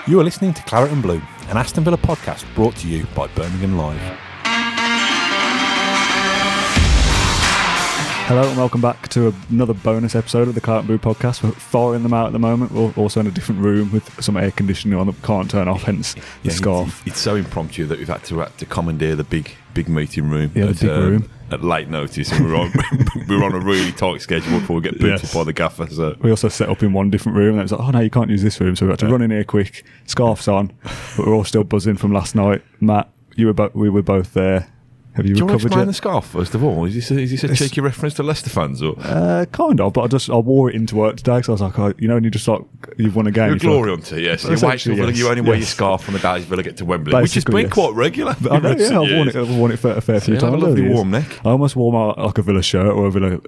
You are listening to Claret and Blue, an Aston Villa podcast brought to you by Birmingham Live. Hello and welcome back to another bonus episode of the Claret and Blue podcast. We're firing them out at the moment. We're also in a different room with some air conditioning on that we can't turn off, hence the scarf. It's so impromptu that we've had to commandeer the big meeting room. Yeah, the big room. At late notice, and we're on a really tight schedule before we get booted by the gaffer. So we also set up in one different room, and it was like, oh no, you can't use this room, so we had to run in here quick, scarves on, but we're all still buzzing from last night. Matt, we were both there. Have you recovered yet? Do you want to explain the scarf first of all? Is this a cheeky reference to Leicester fans? Or? Kind of, but I wore it into work today because I was like, and you just like, you've won a game. You're a glory hunter, yes. You wait till you only wear your scarf on the days Villa get to Wembley, basically, which has been quite regular. I know, yeah, I've worn it for a fair few times. You have a lovely warm neck. I almost wore my a Villa shirt or a Villa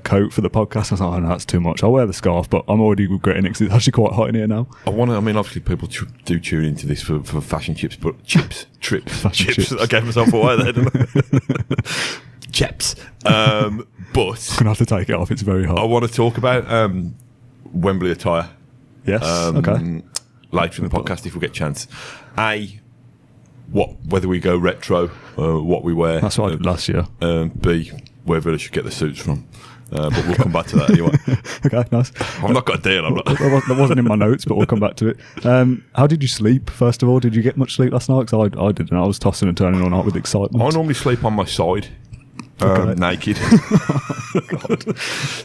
coat for the podcast. I was like, oh no, that's too much. I'll wear the scarf, but I'm already regretting it because it's actually quite hot in here now. Obviously people do tune into this for fashion chips, but trips. Chips. I gave myself away there, didn't I? Chips. But I'm going to have to take it off. It's very hot. I want to talk about Wembley attire. Yes. Okay. Later in the podcast if we get a chance. Whether we go retro, what we wear. That's what I did last year. B, where Villa should get the suits from. But we'll come back to that anyway. Okay, nice. I've not got a deal. That wasn't in my notes, but we'll come back to it. How did you sleep, first of all? Did you get much sleep last night? Because I didn't. I was tossing and turning all night with excitement. I normally sleep on my side, naked. God.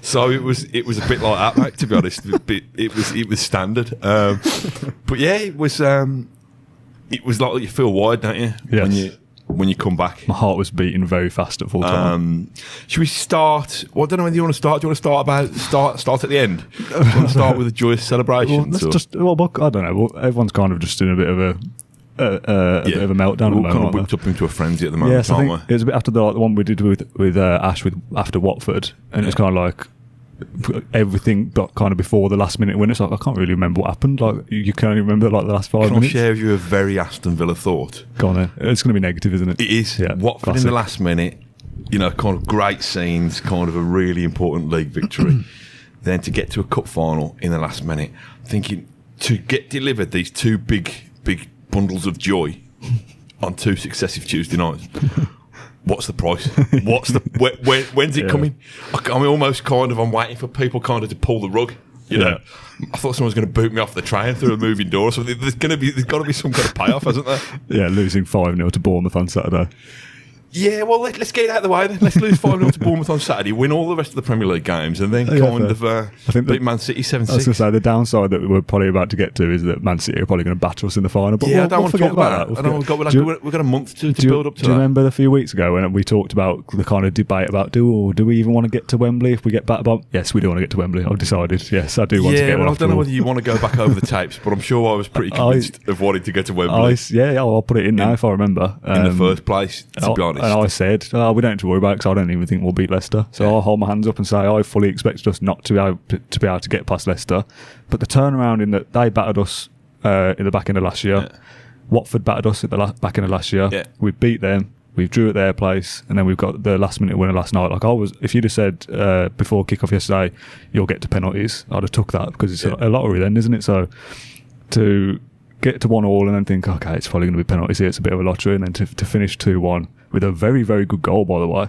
So it was a bit like that, mate, to be honest. It was standard. But yeah, it was like you feel wide, don't you? Yes. When you come back. My heart was beating very fast at full time. Should we start? Well, I don't know when you want to start. Do you want to start at the end? Do you want to start with a joyous celebration? I don't know. Well, everyone's kind of just in a bit of a bit of a meltdown. We're kind of whipped up into a frenzy at the moment, yes, aren't we? It was a bit after the one we did with Ash after Watford, and it was kind of like everything got kind of before the last minute win. It's like I can't really remember what happened. Like you can only remember like the last 5 minutes. Can I share with you a very Aston Villa thought? Go on then. It's going to be negative, isn't it? It is. Yeah, Watford classic. in the last minute, kind of great scenes, kind of a really important league victory. Then to get to a cup final in the last minute, thinking to get delivered these two big bundles of joy on 2 successive Tuesday nights. What's the price? When's it coming? I'm almost I'm waiting for people kind of to pull the rug. You know, I thought someone was going to boot me off the train through a moving door. So there's got to be some kind of payoff, hasn't there? Yeah, losing 5-0 to Bournemouth on Saturday. Yeah, well, let's get it out of the way then. Let's lose 5-0 to Bournemouth on Saturday, win all the rest of the Premier League games, and then beat Man City 7-6. I was going to say, the downside that we're probably about to get to is that Man City are probably going to batter us in the final. But I don't want to talk about that. We've got a month to build up to that. Do you remember a few weeks ago when we talked about the kind of debate about do we even want to get to Wembley if we get battered by? Yes, we do want to get to Wembley. I've decided. Yes, I do want to get there. I don't know whether you want to go back over the tapes, but I'm sure I was pretty convinced of wanting to get to Wembley. I'll put it in now if I remember. In the first place, to be honest. And I said, we don't have to worry about it because I don't even think we'll beat Leicester. So I'll hold my hands up and say I fully expected us not to be able to get past Leicester. But the turnaround in that they battered us in the back end of last year. Yeah. Watford battered us at the back end of last year. Yeah. We beat them. We drew at their place, and then we've got the last minute winner last night. If you'd have said before kickoff yesterday, you'll get to penalties, I'd have took that because it's a lottery then, isn't it? So to get to 1-1 and then think, okay, it's probably going to be penalties here. It's a bit of a lottery, and then to finish 2-1 with a very, very good goal, by the way,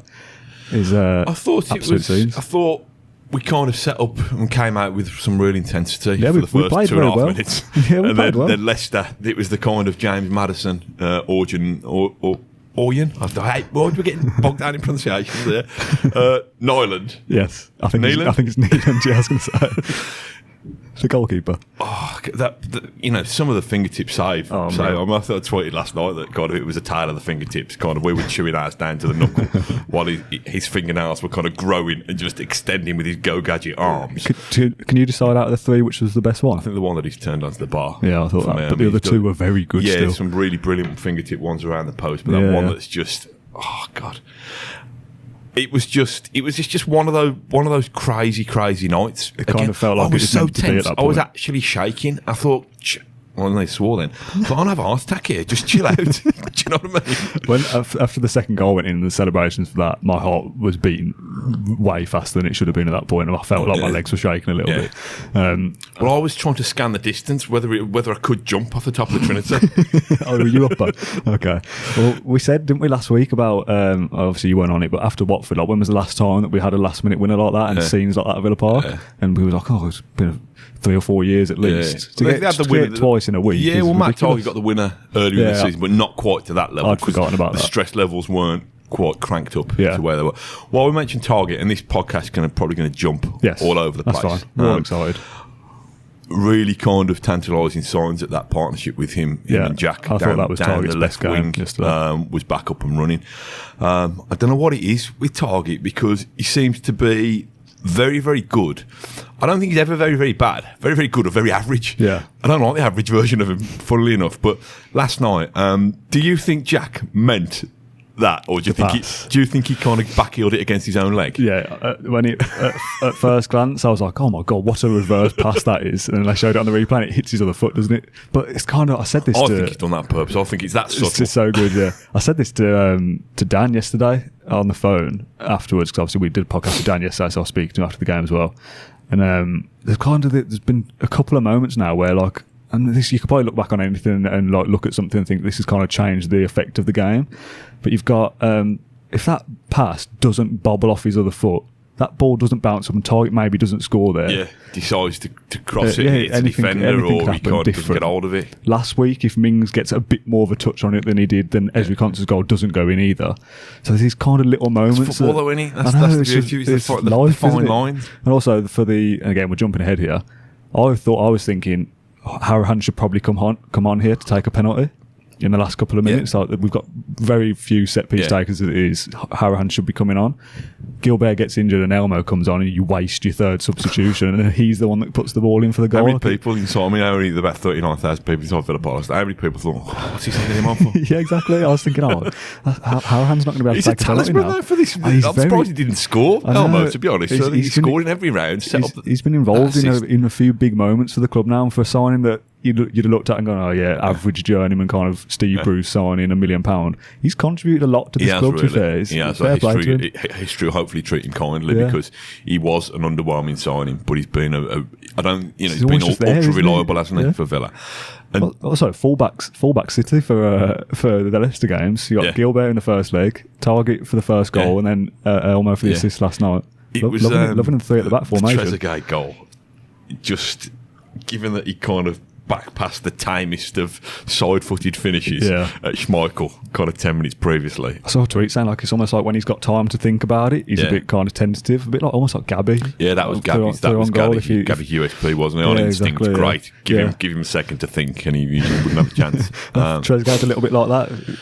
is absolute scenes. I thought we kind of set up and came out with some real intensity for the first 2.5 minutes. Yeah, we and played well. Then Leicester, it was the kind of James Maddison, Orjan. We're getting bogged down in pronunciations there. Nyland. Yes, I think it's Nyland. Yeah, I was going to say. The goalkeeper. Oh, some of the fingertip save. I tweeted last night that God, it was a tale of the fingertips. Kind of, we were chewing ours down to the knuckle while his fingernails were kind of growing and just extending with his Go Gadget arms. Can you decide out of the 3 which was the best one? I think the one that he's turned onto the bar. Yeah, I thought that. But the other 2 were very good. Yeah, still. Some really brilliant fingertip ones around the post, but that one that's just God. It was just one of those crazy nights. It kind of felt like I was so tense. I was actually shaking. I thought, well, they swore then. But I don't have a heart attack here. Just chill out. Do you know what I mean? When after the second goal went in, the celebrations for that, my heart was beating way faster than it should have been at that point. And I felt like my legs were shaking a little bit. Well, I was trying to scan the distance, whether I could jump off the top of the Trinity. Oh, were you up on? Okay. Well, we said, didn't we, last week about, obviously you weren't on it, but after Watford, like, when was the last time that we had a last minute winner like that and scenes like that at Villa Park? And we were like, oh, it's been 3 or 4 years at least. To get the winner twice in a week. Yeah, well, Matt Targett got the winner earlier in the season, but not quite to that level. I'd forgotten about that. The stress levels weren't quite cranked up to where they were. Well, we mentioned Targett, and this podcast is probably going to jump all over the place. That's fine. We're all excited. Really kind of tantalising signs at that partnership with him and Jack. I thought that was Targett's best game yesterday. Was back up and running. I don't know what it is with Targett, because he seems to be very, very good. I don't think he's ever very, very bad. Very, very good or very average. Yeah. I don't like the average version of him, funnily enough. But last night, do you think Jack meant that, or do you think he kind of backheeled it against his own leg? Yeah, when at first glance, I was like, "Oh my god, what a reverse pass that is!" And then I showed it on the replay, and it hits his other foot, doesn't it? But it's kind of, I said this. I think he's done that on purpose. I think it's that subtle. It's so good. Yeah, I said this to Dan yesterday on the phone afterwards, because obviously we did a podcast with Dan yesterday, so I was speaking to him after the game as well. And there's been a couple of moments now where, like, and this, you could probably look back on anything and like look at something and think this has kind of changed the effect of the game. But you've got, if that pass doesn't bobble off his other foot, that ball doesn't bounce up and Targett maybe doesn't score there. Yeah, decides to cross it and hit the defender, or he can't get hold of it. Last week, if Mings gets a bit more of a touch on it than he did, then Ezri Konsa's goal doesn't go in either. So there's these kind of little moments. It's football though, isn't it? That's the beauty. It's the fine line. And also, and again, we're jumping ahead here, I was thinking, Harahan should probably come on here to take a penalty in the last couple of minutes. Like, we've got very few set piece takers as it is. Harahan should be coming on. Gilbert gets injured and Elmo comes on, and you waste your third substitution, and then he's the one that puts the ball in for the goal. How many people inside me? Only about 39,000 people inside Villa Park. How many people thought, what's he sending him on for? Yeah, exactly. I was thinking, Harahan's not going to be able to take a penalty now. He's a talisman for this. I'm surprised he didn't score. Elmo, to be honest. He's scored in every round. He's been involved in a few big moments for the club now, and for a signing that you'd have looked at and gone, oh yeah, average journeyman kind of Steve Bruce signing £1 million. He's contributed a lot to this club, to be fair. He has. History will hopefully treat him kindly, because he was an underwhelming signing, but he's been he's been ultra reliable, hasn't he, for Villa. And also fullback City for the Leicester games. You got Gilbert in the first leg, Targett for the first goal, and then Elmo for the assist last night. Loving the three at the back formation. The Trezeguet goal, just given that he kind of back past the tamest of side-footed finishes at Schmeichel kind of 10 minutes previously. I saw a tweet saying like it's almost like when he's got time to think about it, he's a bit kind of tentative, a bit like almost like Gabby. Yeah, that was Gabby USP, wasn't it? On instinct, great. Give him a second to think, and he usually wouldn't have a chance. Trezeguet's a little bit like that.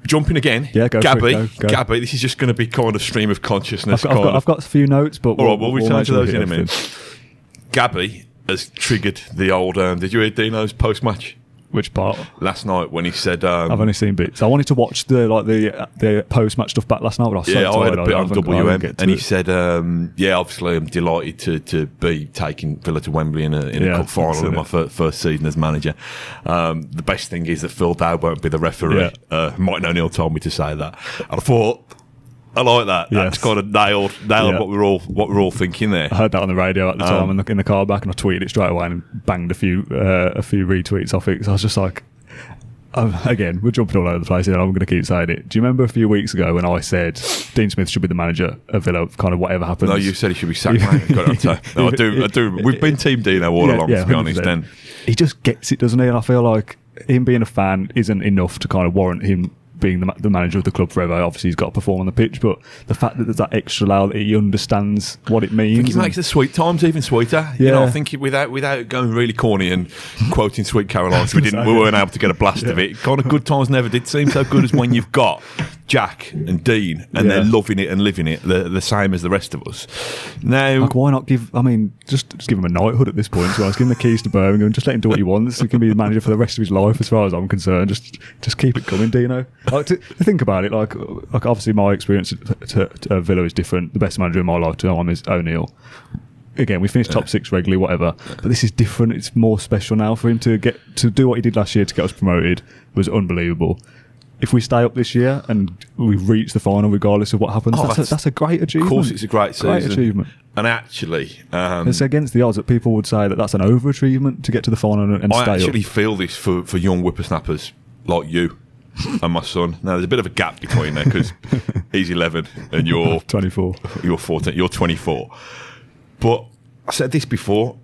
Jumping again, Gabby. Gabby, this is just going to be kind of stream of consciousness. I've got a few notes, but we'll return to those in a minute. Gabby has triggered the old. Did you hear Dino's post-match? Which part? Last night when he said, I've only seen bits. I wanted to watch the post-match stuff back last night, but I was I had a bit on WM, and he said, obviously I'm delighted to be taking Villa to Wembley in a cup final in my first season as manager. The best thing is that Phil Dowd won't be the referee. Mike O'Neill told me to say that, and I thought, I like that. That's kind of nailed what we're all thinking there. I heard that on the radio at the time in the car back, and I tweeted it straight away and banged a few retweets off it. So I was just like, again, we're jumping all over the place here. I'm going to keep saying it. Do you remember a few weeks ago when I said Dean Smith should be the manager of Villa, kind of whatever happens? No, you said he should be sacked. No, I do. We've been Team Dino all along, to be honest. Then he just gets it, doesn't he? And I feel like him being a fan isn't enough to kind of warrant him being the manager of the club forever. Obviously he's got to perform on the pitch, but the fact that there's that extra layer that he understands what it means. I think he makes the sweet times even sweeter. You know, I think without going really corny and quoting Sweet Caroline, we weren't able to get a blast of it. Kind of good times never did seem so good as when you've got Jack and Dean and they're loving it and living it the same as the rest of us. Now, like, why not just give him a knighthood at this point? So I was giving the keys to Birmingham and just let him do what he wants. He can be the manager for the rest of his life, as far as I'm concerned. Just keep it coming, Dino. Like, to think about it, like obviously my experience to Villa is different. The best manager in my lifetime is O'Neill. Again, we finished top six regularly, whatever. But this is different. It's more special now for him to do what he did last year to get us promoted was unbelievable. if we stay up this year and we reach the final regardless of what happens, that's a great achievement. Of course, it's a great season. Great achievement. And actually, it's against the odds that people would say that that's an overachievement to get to the final and stay up. I actually feel this for young whippersnappers like you and my son. Now, there's a bit of a gap between there because he's 11 and you're 24. You're 14. You're 24. But I said this before.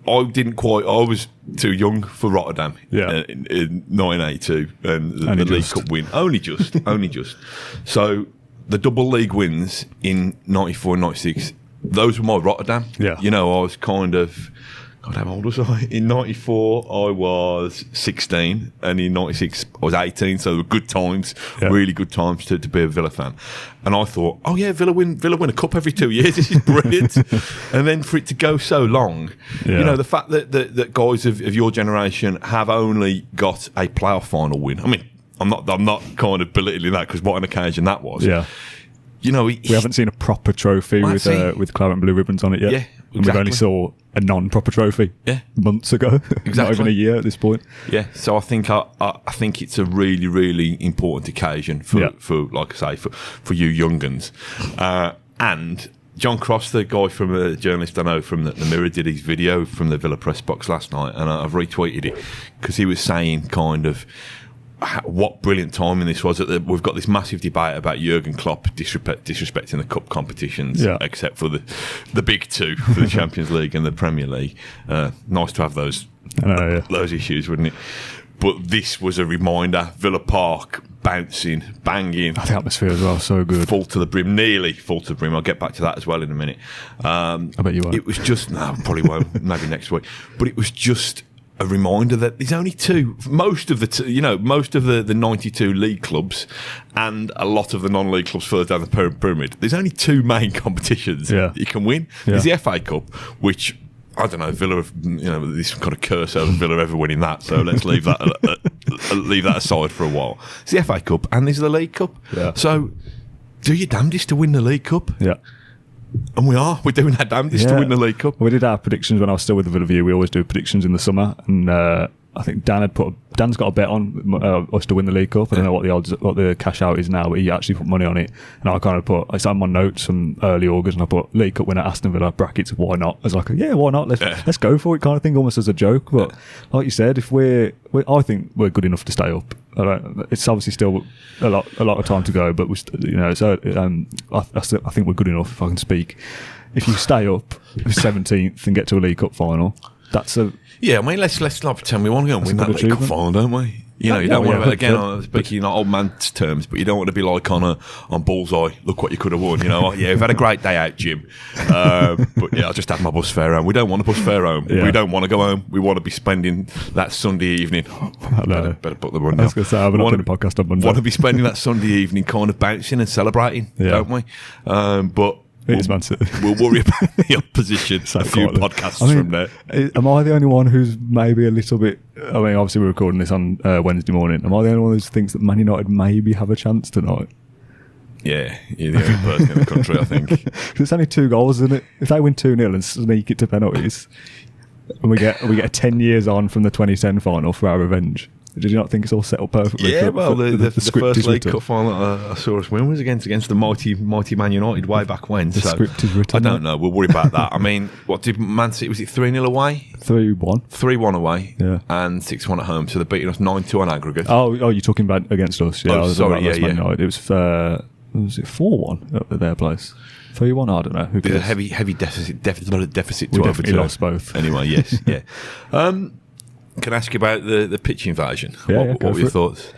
I was too young for Rotterdam in 1982 and the League Cup win. Only just. So the double league wins in 94 and 96, those were my Rotterdam. Yeah. You know, I was kind of, God, how old was I? In 94, I was 16, and in 96, I was 18, so they were good times, really good times to be a Villa fan. And I thought, oh yeah, Villa win a cup every 2 years, this is brilliant. And then for it to go so long, you know, the fact that guys of your generation have only got a playoff final win, I mean, I'm not kind of belittling that, because what an occasion that was. Yeah. You know, we haven't seen a proper trophy with claret and blue ribbons on it yet. Yeah, exactly. And we've only saw a non-proper trophy months ago. Exactly. Not even a year at this point. Yeah, so I think it's a really, really important occasion for like I say, for you young uns. And John Cross, the guy from a journalist I know from the Mirror, did his video from the Villa press box last night, and I've retweeted it because he was saying kind of what brilliant timing this was. We've got this massive debate about Jurgen Klopp disrespecting the cup competitions, except for the big two, for the Champions League and the Premier League. Nice to have those issues, wouldn't it? But this was a reminder. Villa Park, bouncing, banging. The atmosphere as well, so good. Full to the brim, nearly full to the brim. I'll get back to that as well in a minute. I bet you won't. It was just, no, probably won't. Maybe next week. But it was just a reminder that there's only two. Most of the 92 league clubs and a lot of the non-league clubs further down the pyramid, there's only two main competitions you can win. There's the FA Cup, which, I don't know, Villa, this kind of curse over Villa ever winning that, so let's leave that aside for a while. It's the FA Cup and there's the League Cup. Yeah. So do your damnedest to win the League Cup. Yeah. And we're doing our damnedest to win the League Cup. We did our predictions when I was still with the Villa View. We always do predictions in the summer, and I think Dan's got a bet on us to win the League Cup. I don't know what the cash out is now, but he actually put money on it. And I kind of I started my notes from early August, and I put League Cup winner Aston Villa brackets. Why not? I was like, yeah, why not? Let's go for it, kind of thing, almost as a joke. But like you said, if I think we're good enough to stay up. It's obviously still a lot of time to go, but I think we're good enough. If I can speak, if you stay up 17th and get to a League Cup final, that's a I mean, let's not pretend we want to go and win that League Cup final, don't we? You don't want to, again, I'm speaking in old man's terms, but you don't want to be like on bullseye, look what you could have won, we've had a great day out, Jim. But I just had my bus fare home. We don't want a bus fare home. Yeah. We don't want to go home. We want to be spending that Sunday evening. Better put the run down. I was going to say, I'm not doing a podcast on Monday. Want to be spending that Sunday evening kind of bouncing and celebrating, don't we? But Man City. We'll worry about the opposition a few podcasts from there. Am I the only one who's maybe a little bit... I mean, obviously we're recording this on Wednesday morning. Am I the only one who thinks that Man United maybe have a chance tonight? Yeah, you're the only person in the country, I think. Because it's only 2 goals, isn't it? If they win 2-0 and sneak it to penalties, and we get a 10 years on from the 2010 final for our revenge... Did you not think it's all set up perfectly? Yeah, the first League Cup final I saw us win was against the mighty Man United way back when. The script is written. I don't know. We'll worry about that. I mean, what did Man City, was it 3-0 away? 3-1. 3-1 away and 6-1 at home. So they're beating us 9-2 on aggregate. Oh, you're talking about against us? Yeah, sorry, Man United. It was it 4-1 at their place? 3-1, I don't know. Who cares? A heavy deficit to we definitely lost both. Anyway, yes, yeah. Can I ask you about the pitch invasion? What were your thoughts?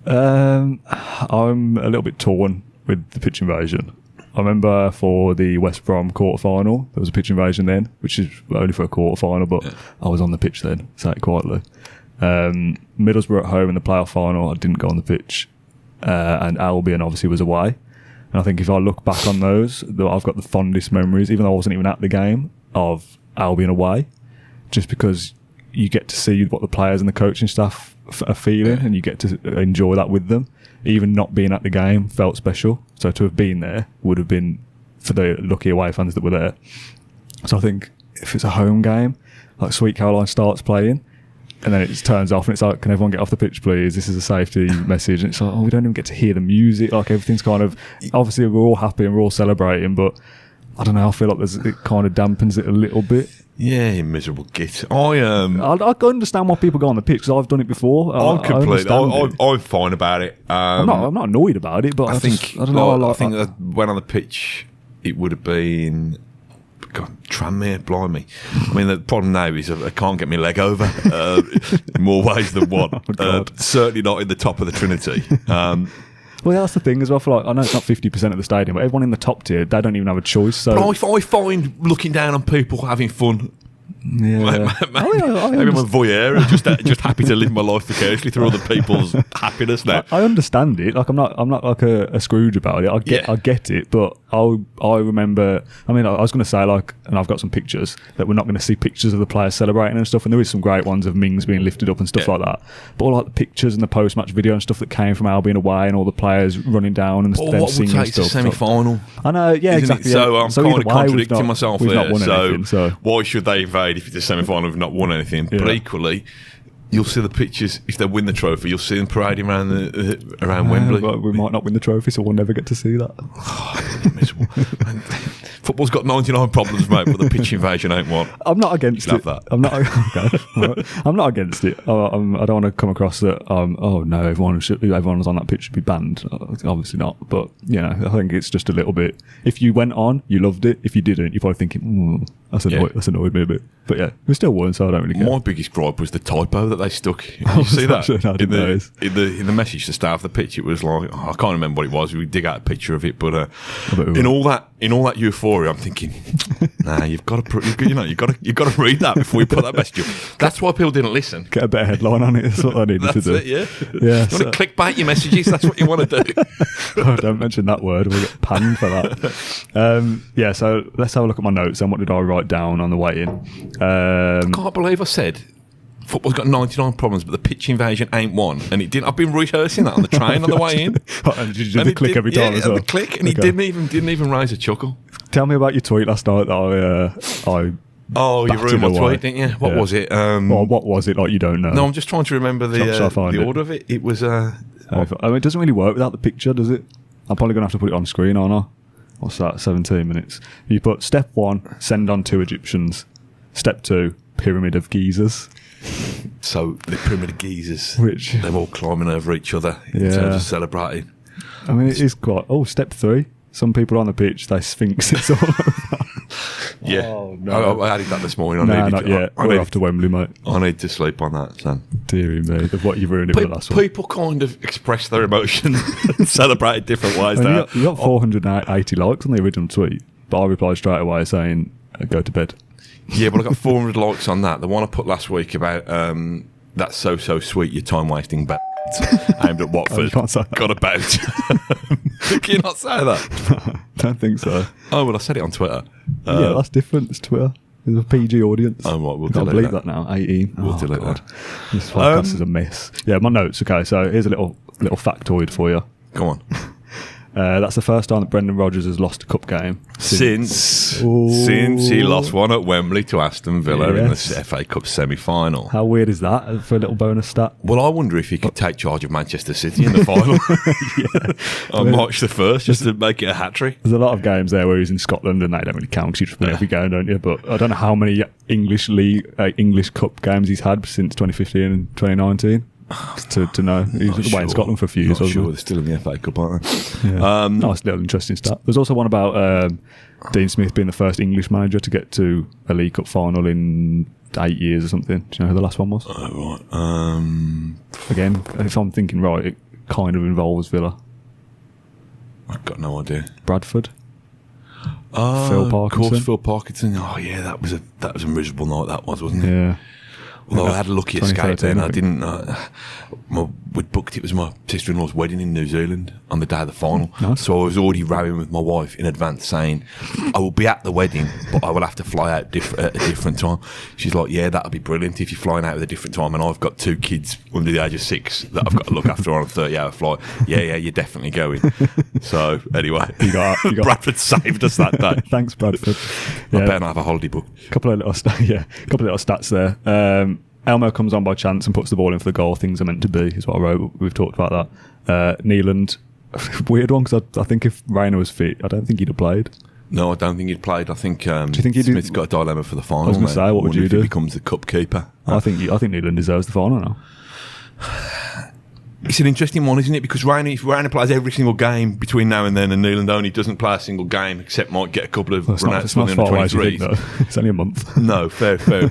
I'm a little bit torn with the pitch invasion. I remember for the West Brom quarter-final, there was a pitch invasion then, which is only for a quarter-final, but I was on the pitch then, say it quietly. Middlesbrough at home in the playoff final, I didn't go on the pitch. And Albion obviously was away. And I think if I look back on those, I've got the fondest memories, even though I wasn't even at the game, of Albion away, just because you get to see what the players and the coaching staff are feeling, and you get to enjoy that with them. Even not being at the game felt special. So to have been there would have been for the lucky away fans that were there. So I think if it's a home game, like Sweet Caroline starts playing, and then it just turns off, and it's like, can everyone get off the pitch, please? This is a safety message. And it's like, we don't even get to hear the music. Like, everything's kind of, obviously we're all happy and we're all celebrating, but I don't know, I feel like it kind of dampens it a little bit. Yeah, you miserable git. I understand why people go on the pitch, because I've done it before. I'm fine about it. I'm not annoyed about it, but I think that when on the pitch, it would have been Tranmere, blimey. I mean, the problem now is I can't get my leg over in more ways than one. Certainly not in the top of the Trinity. Well, that's the thing as well. I know it's not 50% of the stadium, but everyone in the top tier, they don't even have a choice. So but I find looking down on people having fun. Yeah, maybe I'm a voyeur, just happy to live my life vicariously through other people's happiness now. I understand it. Like, I'm not like a Scrooge about it. I get it, but I remember. I mean, I was going to say, like, and I've got some pictures that we're not going to see pictures of the players celebrating and stuff. And there is some great ones of Mings being lifted up and stuff like that. But all like the pictures and the post-match video and stuff that came from Albion away, and all the players running down and them singing and stuff. Semi-final. I know, yeah, exactly. So I'm kind of contradicting myself we've there. Not won anything, so why should they invade if it's a semi-final? We've not won anything. Yeah. But equally, you'll see the pictures if they win the trophy. You'll see them parading around Wembley. But we might not win the trophy, so we'll never get to see that. Miserable. Football's got 99 problems, mate, but the pitch invasion ain't one. I'm not against it. That. I'm not. Okay. I'm not against it. I don't want to come across that. Oh no, everyone's on that pitch should be banned. Obviously not. But I think it's just a little bit. If you went on, you loved it. If you didn't, you're probably thinking, that's annoyed me a bit. But yeah, we still won, so I don't really care. My biggest gripe was the typo that they stuck. You see that in the message to start off the pitch? It was like, I can't remember what it was. We dig out a picture of it, but in all that euphoria, I'm thinking, nah, you've got to read that before you put that message up. That's why people didn't listen. Get a better headline on it. That's what I needed to do. It, yeah. You want to clickbait your messages? That's what you want to do. Oh, don't mention that word. We'll get panned for that. So let's have a look at my notes. And what did I write down on the way in? I can't believe I said football's got 99 problems, but the pitch invasion ain't one. And it didn't. I've been rehearsing that on the train on the way in. And did you do the click every time as well? The click, and he didn't even raise a chuckle. Tell me about your tweet last night that I Oh, you ruined my tweet, didn't you? What was it? Well, what was it? Like, you don't know. No, I'm just trying to remember the order of it. It was... I mean, it doesn't really work without the picture, does it? I'm probably going to have to put it on screen, aren't I? What's that? 17 minutes. You put step 1, send on 2 Egyptians. Step 2, pyramid of geezers. So the pyramid of geezers, which they're all climbing over each other in terms of celebrating. I mean, it is quite. Oh, step 3. Some people on the pitch, they sphinx. It's all over. Yeah. Oh, no. I added that this morning. Not yet. We're off to Wembley, mate. I need to sleep on that, son. Deary me, of what you've ruined it with the last one. People kind of express their emotion and celebrate in different ways. You got 480 likes on the original tweet, but I replied straight away saying, go to bed. Yeah, but I got 400 likes on that. The one I put last week about that's so sweet, your time wasting aimed at Watford. Got about. Can you not say that? Don't think so. Oh, well, I said it on Twitter. Yeah, that's different. It's Twitter. It's a PG audience. Oh, right, we'll delete believe that now. 18. We'll delete that. This podcast is a mess. Yeah, my notes. Okay, so here's a little factoid for you. Come on. That's the first time that Brendan Rodgers has lost a cup game since he lost one at Wembley to Aston Villa in the FA Cup Semi Final. How weird is that for a little bonus stat? Well, I wonder if he could take charge of Manchester City in the final on March the 1st, just to make it a hat-trick. There's a lot of games there where he's in Scotland and they don't really count because you just win every game, don't you? But I don't know how many English Cup games he's had since 2015 and 2019. To know. He was away in Scotland for a few years. Not sure, they're still in the FA Cup, aren't they? Yeah. Nice little interesting stat. There's also one about Dean Smith being the first English manager to get to a League Cup final in 8 years or something. Do you know who the last one was? Oh, right. Again, if I'm thinking right, it kind of involves Villa. I've got no idea. Bradford. Phil Parkinson. Of course, Phil Parkinson. Oh yeah, that was a miserable night. That was, wasn't it? Yeah. Although I had a lucky escape then, I didn't. We'd booked, it was my sister-in-law's wedding in New Zealand on the day of the final. Nice. So I was already rowing with my wife in advance saying, I will be at the wedding, but I will have to fly out at a different time. She's like, yeah, that'll be brilliant if you're flying out at a different time. And I've got 2 kids under the age of 6 that I've got to look after on a 30-hour flight. Yeah, you're definitely going. So anyway, you got Bradford saved us that day. Thanks, Bradford. I better not have a holiday book. Couple of little stats there. Elmo comes on by chance and puts the ball in for the goal. Things are meant to be, is what I wrote. We've talked about that. Neeland, weird one, because I think if Reina was fit, I don't think he'd have played. No, I don't think he'd played. I think, do you think Smith's got a dilemma for the final. I was going to say, what would you do? If he becomes the cup keeper. I think Neeland deserves the final now. It's an interesting one, isn't it? Because Reina plays every single game between now and then, and Neeland only doesn't play a single game, except might get a couple of run-outs in the 23s. It's only a month. No, fair play.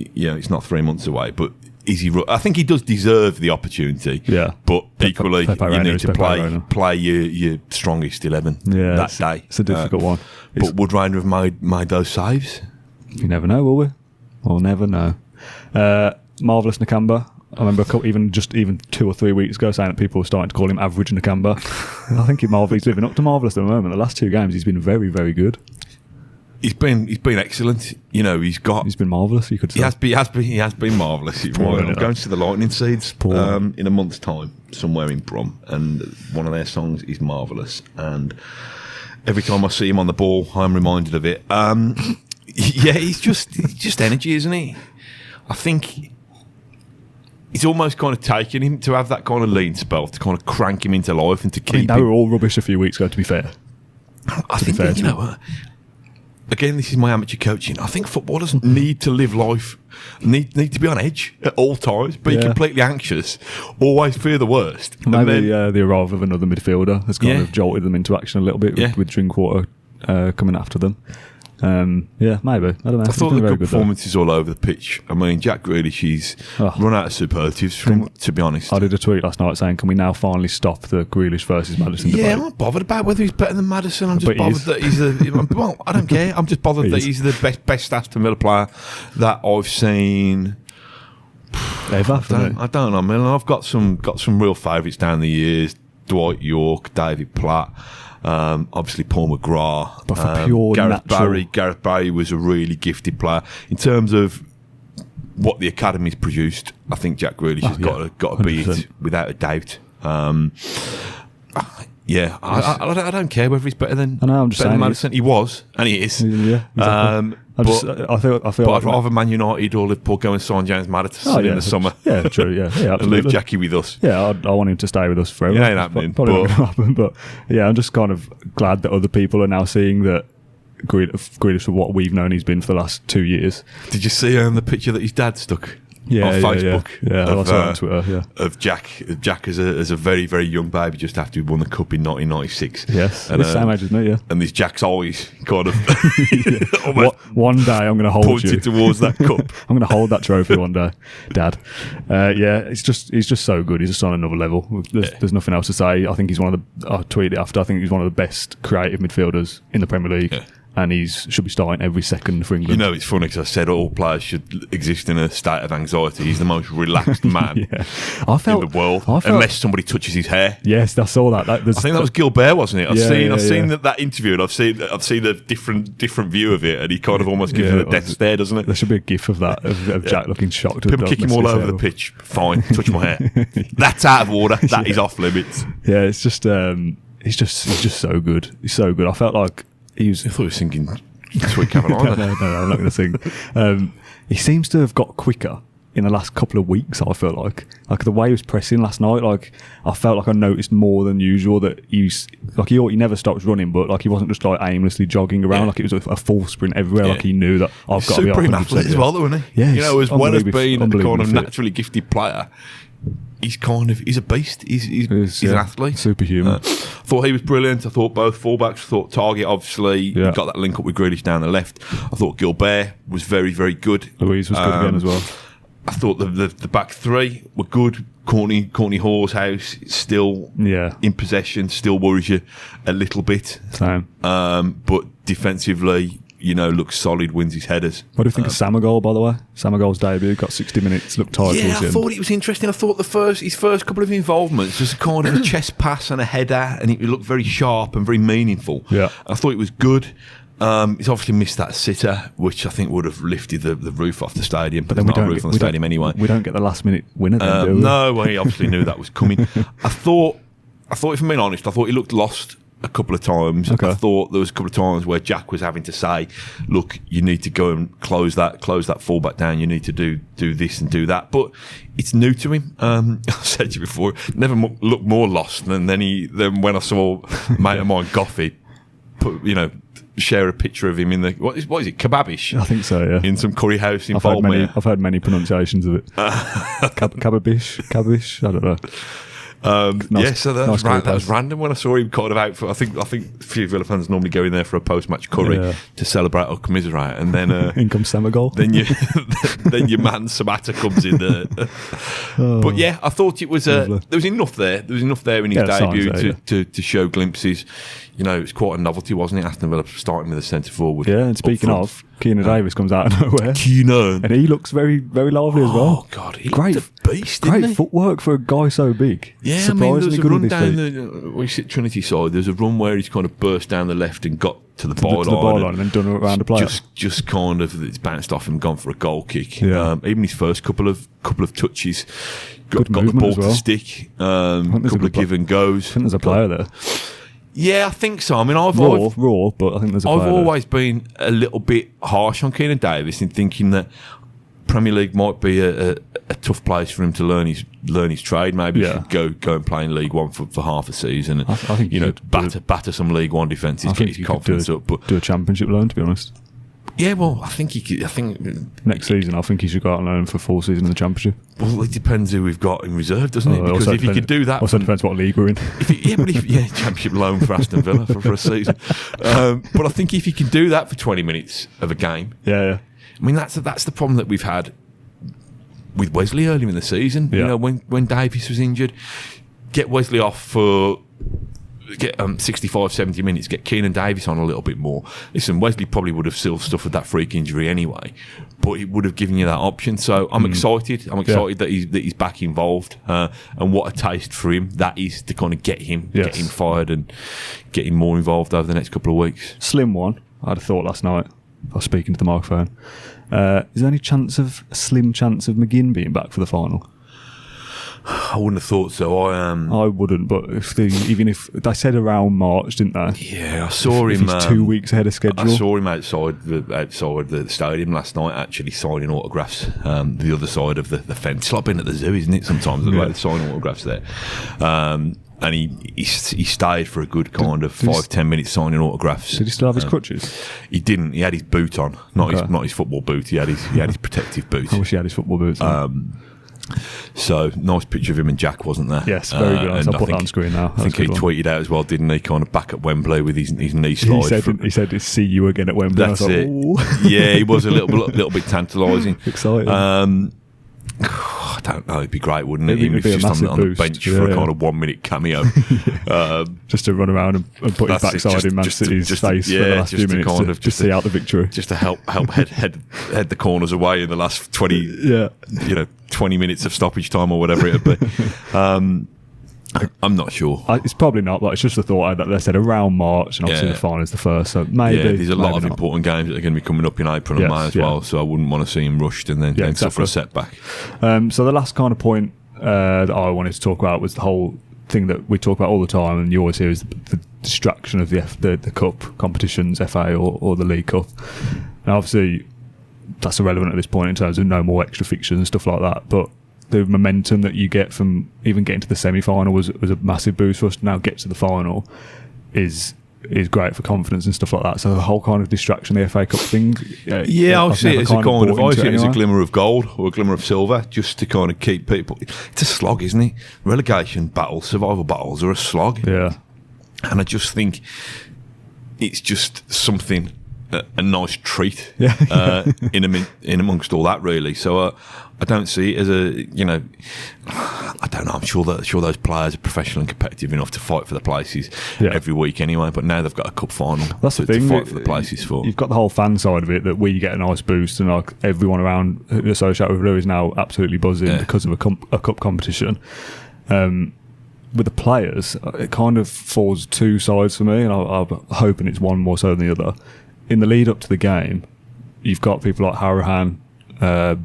It's not 3 months away, but is he? I think he does deserve the opportunity. Yeah, but equally, you need to play your strongest 11 that day. It's a difficult one. But would Reina have made those saves? You never know, will we? We'll never know. Marvellous Nakamba. I remember even 2 or 3 weeks ago saying that people were starting to call him average Nakamba. I think he's living up to marvellous at the moment. The last 2 games he's been very, very good. He's been excellent. You know, he's been marvellous. You could say he has been marvellous. I'm going to the Lightning Seeds in a month's time somewhere in Brum, and one of their songs is marvellous. And every time I see him on the ball, I'm reminded of it. Yeah, he's just energy, isn't he? I think it's almost kind of taken him to have that kind of lean spell to kind of crank him into life and to keep. They were all rubbish a few weeks ago. To be fair, I think that, you know. Again, this is my amateur coaching. I think footballers need to live life, need to be on edge at all times, be completely anxious, always fear the worst. Maybe the arrival of another midfielder has kind of jolted them into action a little bit with Drinkwater coming after them. Maybe. I don't know. I thought the good performances all over the pitch. I mean, Jack Grealish, he's run out of superlatives, to be honest. I did a tweet last night saying, can we now finally stop the Grealish versus Maddison debate? Yeah, I'm not bothered about whether he's better than Maddison. I'm just bothered that he's well, I don't care. I'm just bothered that he's the best Aston Villa player that I've seen ever. I don't know. I mean, I've got some real favourites down the years. Dwight York, David Platt. Obviously Paul McGrath, but for pure Gareth Barry was a really gifted player. In terms of what the academy's produced, I think Jack Grealish has got to be it without a doubt. I don't care whether he's better than Maddison. He was, and he is. Yeah, exactly. I feel But I'd rather Man United or Liverpool go and sign James Maddison in the summer. Yeah, true. Yeah, absolutely. And leave Jackie with us. Yeah, I want him to stay with us forever. Yeah, ain't happening. Probably not going to happen. But yeah, I'm just kind of glad that other people are now seeing that Grealish for what we've known he's been for the last 2 years. Did you see the picture that his dad stuck? On Facebook, on Twitter, of Jack as a very, very young baby just after he won the cup in 1996. Yes, and same age as me, and this Jack's always kind of one day I'm going to hold pointed towards that cup. I'm going to hold that trophy one day, Dad. He's just so good. He's just on another level. There's nothing else to say. I think he's one of the. I tweeted it after. I think he's one of the best creative midfielders in the Premier League. Yeah. And he should be starting every second for England. You know, it's funny because I said all players should exist in a state of anxiety. He's the most relaxed man in the world, unless somebody touches his hair. Yes, I saw that. I think that was Gilbert, wasn't it? I've seen that interview, and I've seen a different view of it, and he kind of almost gives it a death stare, doesn't it? There should be a gif of that of Jack looking shocked. People kick him all over the pitch. Fine, touch my hair. That's out of order. That is off limits. Yeah, it's just he's just so good. He's so good. I felt like. I thought he was singing Sweet Carolina. no, I'm not going to sing. He seems to have got quicker in the last couple of weeks, I feel like the way he was pressing last night, I felt like I noticed more than usual that he never stops running, but he wasn't just aimlessly jogging around, it was a full sprint everywhere, he knew that I've got to be 100% athlete as well, wasn't he? Yeah, as well as being a kind of naturally gifted player, he's a beast. He's an athlete. Superhuman. I thought he was brilliant. I thought both fullbacks. I thought Target, obviously, got that link up with Grealish down the left. I thought Gilbert was very, very good. Louise was good again as well. I thought the back three were good. Courtney Horshouse still in possession, still worries you a little bit. Same. But defensively, looks solid, wins his headers. What do you think of Samagol, by the way? Samagol's debut, got 60 minutes, looked tired towards the end. I thought it was interesting. I thought his first couple of involvements was kind of a chest pass and a header, and it looked very sharp and very meaningful. Yeah. I thought it was good. He's obviously missed that sitter, which I think would have lifted the roof off the stadium. But there's not a roof on the stadium anyway. We don't get the last minute winner then, do we? No, he obviously knew that was coming. I thought, if I'm being honest, I thought he looked lost a couple of times. Okay. I thought there was a couple of times where Jack was having to say, look, you need to go and close that fullback down. You need to do this and do that. But it's new to him. I said to you before, never looked more lost than when I saw a mate of mine, Goffey, share a picture of him in the what is it, kebabish? I think so, yeah. In some curry house in I've heard many pronunciations of it. Cababish, I don't know. So that was random when I saw him kind of out for. I think a few Villa fans normally go in there for a post-match curry to celebrate or commiserate, and then in comes Senegal. then your man Sabata comes in there. But yeah, I thought it was there was enough there. There was enough there in his debut to show glimpses. It's quite a novelty, wasn't it? Aston Villa starting with a centre forward. Yeah, and speaking of, Keenan Davis comes out of nowhere. Keenan, and he looks very, very lively as well. Oh God, he's a beast. Great footwork for a guy so big. Yeah, surprisingly there was a run down we sit Trinity side. There's a run where he's kind of burst down the left and got to the byline and then done around the player. Just kind of it's bounced off and gone for a goal kick. Yeah. Even his first couple of touches, got the ball to stick. Couple of give and goes. I think there's a player there. Yeah, I think so. I mean, I've raw, but I think there's a player I've always been a little bit harsh on Keenan Davis in thinking that Premier League might be a tough place for him to learn his trade. Maybe he should go and play in League One for half a season, and I think batter some League One defences, get his confidence up. But do a Championship loan, to be honest. Yeah, well, I think he could. I think next season, I think he should go out and learn for a full season in the Championship. Well, it depends who we've got in reserve, doesn't it? Because if he could do that, also depends what league we're in. Championship loan for Aston Villa for a season. But I think if he can do that for 20 minutes of a game, yeah. I mean, that's the problem that we've had with Wesley earlier in the season. Yeah. When Davies was injured, get Wesley off for 65, 70 minutes, get Keenan Davis on a little bit more. Listen, Wesley probably would have still suffered that freak injury anyway, but it would have given you that option. So I'm excited. I'm excited that he's back involved, and what a taste for him that is to kind of get him fired and get him more involved over the next couple of weeks. Slim one. I had a thought last night. I was speaking to the microphone. Is there any slim chance of McGinn being back for the final? I wouldn't have thought so. I wouldn't, but even if they said around March, didn't they? Yeah, I saw him. He's 2 weeks ahead of schedule. I saw him outside the stadium last night, actually signing autographs. The other side of the fence. It's like being at the zoo, isn't it? Sometimes they sign autographs there. And he stayed for a good kind of 5-10 minutes signing autographs. Did he still have his crutches? He didn't. He had his boot on, not his football boot. He had his protective boot. I wish he had his football boots on. So nice picture of him and Jack, wasn't there? Yes, very good. I'll put that on screen now. I think he tweeted out as well, didn't he? Kind of back at Wembley with his knee slide. He said to see you again at Wembley. That's it. Yeah, he was a little bit tantalising. Exciting. I don't know. It'd be great, wouldn't it? It'd Even if be he's just on the bench for a kind of 1 minute cameo. Just to run around and put his backside in Man City's face for the last few minutes to see out the victory. Just to help head the corners away in the last 20 minutes of stoppage time or whatever it'd be. I'm not sure. It's probably not, but it's just a thought that they said around March, and obviously the final is the first, so maybe. Yeah, there's a lot of important games that are going to be coming up in April and May as well, so I wouldn't want to see him rushed and then suffer a setback. So the last kind of point that I wanted to talk about was the whole thing that we talk about all the time, and you always hear, is the distraction of the cup competitions, FA or the League Cup. Now, obviously, that's irrelevant at this point in terms of no more extra fixtures and stuff like that, but the momentum that you get from even getting to the semi-final was a massive boost for us. Now get to the final is great for confidence and stuff like that. So the whole kind of distraction, the FA Cup thing. I see it as a glimmer of gold or a glimmer of silver, just to kind of keep people. It's a slog, isn't it? Relegation battles, survival battles are a slog. Yeah, and I just think it's just something. A nice treat in amongst all that, really. So I don't see it as I don't know. I'm sure those players are professional and competitive enough to fight for the places every week anyway. But now they've got a cup final to fight for the places for. You've got the whole fan side of it that we get a nice boost, and like everyone around associated with Blue is now absolutely buzzing because of a cup competition. With the players, it kind of falls two sides for me, and I'm hoping it's one more so than the other. In the lead up to the game, you've got people like Harahan,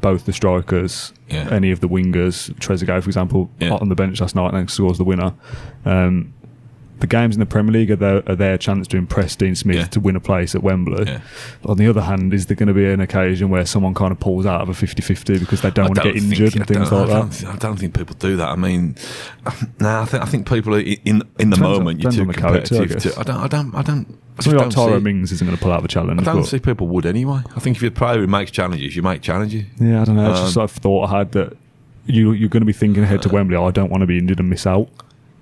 both the strikers, any of the wingers, Trezeguet, for example, on the bench last night and then scores the winner. the games in the Premier League are their chance to impress Dean Smith to win a place at Wembley. Yeah. On the other hand, is there going to be an occasion where someone kind of pulls out of a 50-50 because they don't want to get injured and things like that? I don't think people do that. I mean, I think people are in the moment. You're too competitive. I don't. Something like Tyrone Mings isn't going to pull out of a challenge. I don't see people would anyway. I think if you're a player who makes challenges, you make challenges. Yeah, I don't know. It's just sort of thought I had that you're going to be thinking ahead to Wembley. I don't want to be injured and miss out.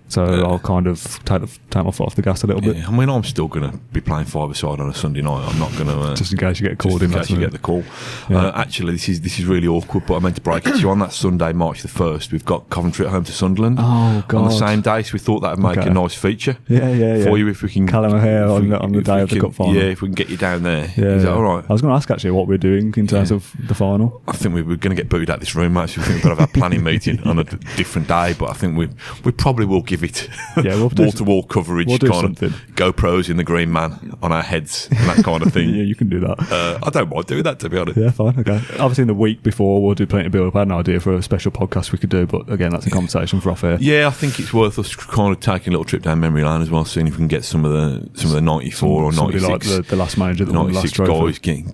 So I'll kind of take my foot off the gas a little bit. I mean, I'm still going to be playing five-a-side on a Sunday night. I'm not going to just in case you get called in. Just in case you get the call. Yeah. Actually, this is really awkward, but I meant to break it to you on that Sunday, March the 1st. We've got Coventry at home to Sunderland. Oh God! On the same day, so we thought that'd make a nice feature. Yeah. For you, if we can. Callum O'Hare on the day of the cup final. Yeah, if we can get you down there. Yeah, is that all right? I was going to ask actually what we're doing in terms of the final. I think we were going to get booted out this room. Actually, we think we've got to have a planning meeting on a different day, but I think we probably will give it. Yeah. Wall-to-wall coverage, we'll kind of GoPros in the green man on our heads, and that kind of thing. Yeah, you can do that. I don't mind doing that, to be honest. Yeah, fine, okay. Obviously, in the week before, we'll do plenty of build-up. I had an idea for a special podcast we could do, but again, that's a conversation for off air. Yeah, I think it's worth us kind of taking a little trip down memory lane as well, seeing if we can get some of the 94 or 96, like the last manager, the 96 guys, see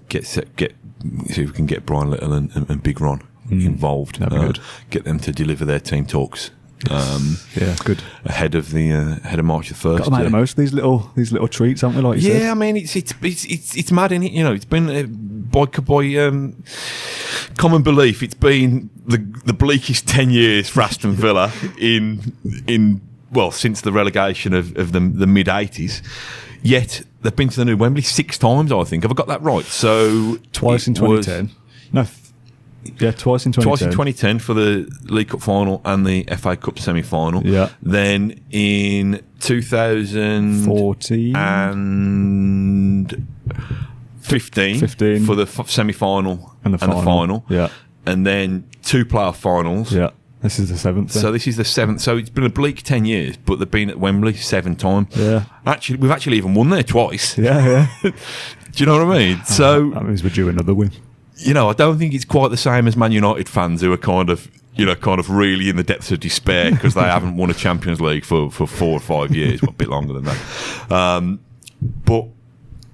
if we can get Brian Little and Big Ron involved. That'd be good. Get them to deliver their team talks. Yeah, good. Ahead of March the 1st. Got to make the most of these little treats, haven't we? Like you said. I mean it's mad, isn't it? You know, it's been by common belief, it's been the bleakest 10 years for Aston Villa in since the relegation of the mid 80s. Yet they've been to the new Wembley 6 times, I think. Have I got that right? So twice in 2010. Yeah, twice in 2010. Twice in 2010 for the League Cup final and the FA Cup Semi Final. Yeah. Then in 2014 and 15 for the semi final and the final. Yeah. And then 2 playoff finals. Yeah. This is the 7th. So this is the 7th. So it's been a bleak 10 years, but they've been at Wembley 7 times. Yeah. Actually, we've actually even won there twice. Yeah. Do you know what I mean? So that means we're due another win. You know, I don't think it's quite the same as Man United fans who are kind of really in the depths of despair because they haven't won a Champions League for 4 or 5 years, a bit longer than that. But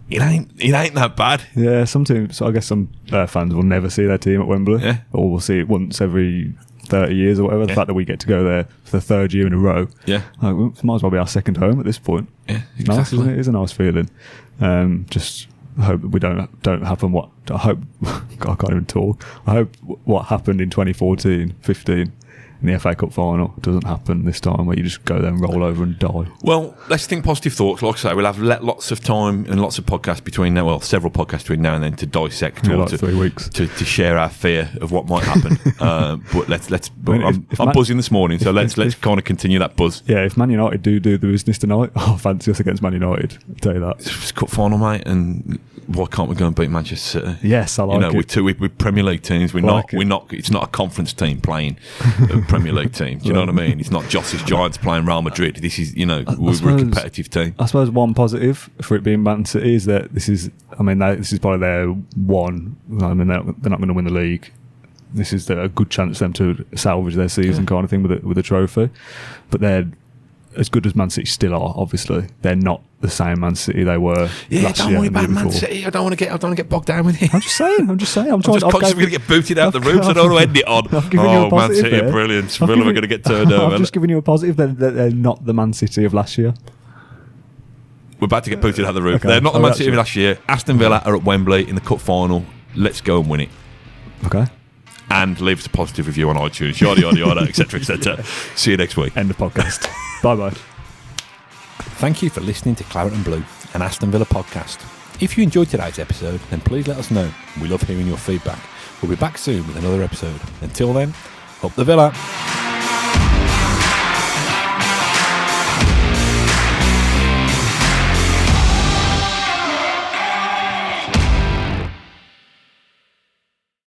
it ain't that bad. Yeah, some teams. I guess some fans will never see their team at Wembley, or we'll see it once every 30 years or whatever. The fact that we get to go there for the 3rd year in a row, it might as well be our second home at this point. Yeah, exactly. It's nice, isn't it? It's a nice feeling. Just. I hope we don't happen what I hope. God, I can't even talk. I hope what happened in 2014-15 in the FA Cup final doesn't happen this time, where you just go there and roll over and die. Well, let's think positive thoughts. Like I say, we'll have lots of time and lots of podcasts between now. Well, several podcasts between now and then to dissect or 3 weeks to share our fear of what might happen. But let's. I'm buzzing this morning, so let's kind of continue that buzz. Yeah, if Man United do the business tonight, fancy us against Man United. I'll tell you that. It's cup final, mate, and why can't we go and beat Manchester City? Yes, I like it. We're Premier League teams. We're not. It's not a conference team playing a Premier League team. Do you know what I mean? It's not Joss's Giants playing Real Madrid. This is, we're a competitive team. I suppose one positive for it being Man City is that this is probably their one. I mean, they're not going to win the league. This is a good chance for them to salvage their season kind of thing with a trophy. But they're as good as Man City still are. Obviously, they're not the same Man City they were last year. Don't worry about Man City. I don't want to get bogged down with it. I'm just saying. I'm just conscious we're going to get booted out the room, so I don't want to end it on. Man City are brilliant. Villa are going to get turned over. I'm just giving you a positive that they're not the Man City of last year. We're about to get booted out the roof. Okay. They're not the Man City of last year. Aston Villa are at Wembley in the cup final. Let's go and win it. Okay. And leave us a positive review on iTunes, yada, yada, yada, etc., etc. See you next week. End of podcast. Bye-bye. Thank you for listening to Claret and Blue, an Aston Villa podcast. If you enjoyed today's episode, then please let us know. We love hearing your feedback. We'll be back soon with another episode. Until then, up the Villa.